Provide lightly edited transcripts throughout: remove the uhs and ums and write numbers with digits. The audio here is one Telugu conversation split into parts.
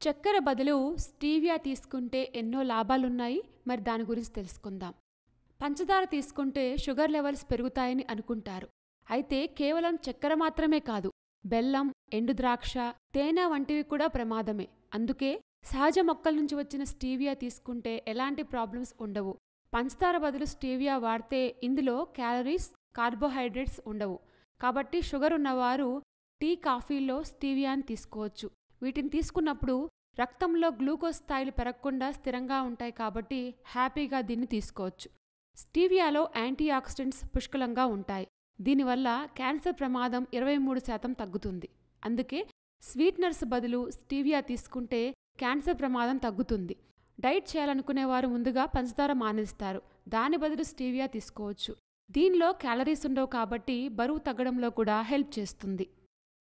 చక్కెర బదులు స్టీవియా తీసుకుంటే ఎన్నో లాభాలున్నాయి. మరి దాని గురించి తెలుసుకుందాం. పంచదార తీసుకుంటే షుగర్ లెవెల్స్ పెరుగుతాయని అనుకుంటారు. అయితే కేవలం చక్కెర మాత్రమే కాదు, బెల్లం, ఎండుద్రాక్ష, తేనె వంటివి కూడా ప్రమాదమే. అందుకే సహజ మొక్కల నుంచి వచ్చిన స్టీవియా తీసుకుంటే ఎలాంటి ప్రాబ్లమ్స్ ఉండవు. పంచదార బదులు స్టీవియా వాడితే ఇందులో క్యాలరీస్, కార్బోహైడ్రేట్స్ ఉండవు. కాబట్టి షుగర్ ఉన్నవారు టీ, కాఫీల్లో స్టీవియాని తీసుకోవచ్చు. వీటిని తీసుకున్నప్పుడు రక్తంలో గ్లూకోజ్ స్థాయిలు పెరగకుండా స్థిరంగా ఉంటాయి. కాబట్టి హ్యాపీగా దీన్ని తీసుకోవచ్చు. స్టీవియాలో యాంటీ ఆక్సిడెంట్స్ పుష్కలంగా ఉంటాయి. దీనివల్ల క్యాన్సర్ ప్రమాదం 23% తగ్గుతుంది. అందుకే స్వీట్నర్స్ బదులు స్టీవియా తీసుకుంటే క్యాన్సర్ ప్రమాదం తగ్గుతుంది. డైట్ చేయాలనుకునేవారు ముందుగా పంచదార మానేస్తారు. దాని బదులు స్టీవియా తీసుకోవచ్చు. దీనిలో క్యాలరీస్ ఉండవు కాబట్టి బరువు తగ్గడంలో కూడా హెల్ప్ చేస్తుంది.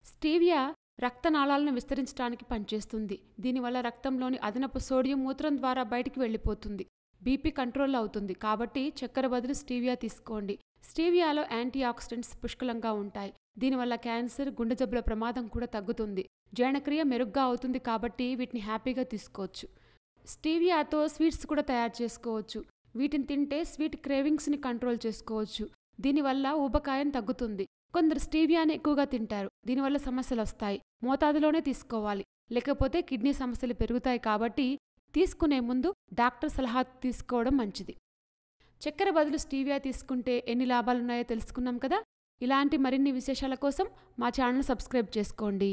స్టీవియా రక్తనాళాలను విస్తరించడానికి పనిచేస్తుంది. దీనివల్ల రక్తంలోని అదనపు సోడియం మూత్రం ద్వారా బయటికి వెళ్ళిపోతుంది. బీపీ కంట్రోల్ అవుతుంది. కాబట్టి చక్కెర బదులు స్టీవియా తీసుకోండి. స్టీవియాలో యాంటీ ఆక్సిడెంట్స్ పుష్కలంగా ఉంటాయి. దీనివల్ల క్యాన్సర్, గుండె జబ్బుల ప్రమాదం కూడా తగ్గుతుంది. జీర్ణక్రియ మెరుగ్గా అవుతుంది. కాబట్టి వీటిని హ్యాపీగా తీసుకోవచ్చు. స్టీవియాతో స్వీట్స్ కూడా తయారు చేసుకోవచ్చు. వీటిని తింటే స్వీట్ క్రేవింగ్స్ని కంట్రోల్ చేసుకోవచ్చు. దీనివల్ల ఊబకాయం తగ్గుతుంది. కొందరు స్టీవియాని ఎక్కువగా తింటారు. దీనివల్ల సమస్యలు వస్తాయి. మోతాదులోనే తీసుకోవాలి, లేకపోతే కిడ్నీ సమస్యలు పెరుగుతాయి. కాబట్టి తీసుకునే ముందు డాక్టర్ సలహా తీసుకోవడం మంచిది. చక్కెర బదులు స్టీవియా తీసుకుంటే ఎన్ని లాభాలున్నాయో తెలుసుకున్నాం కదా. ఇలాంటి మరిన్ని విశేషాల కోసం మా ఛానల్ సబ్స్క్రైబ్ చేసుకోండి.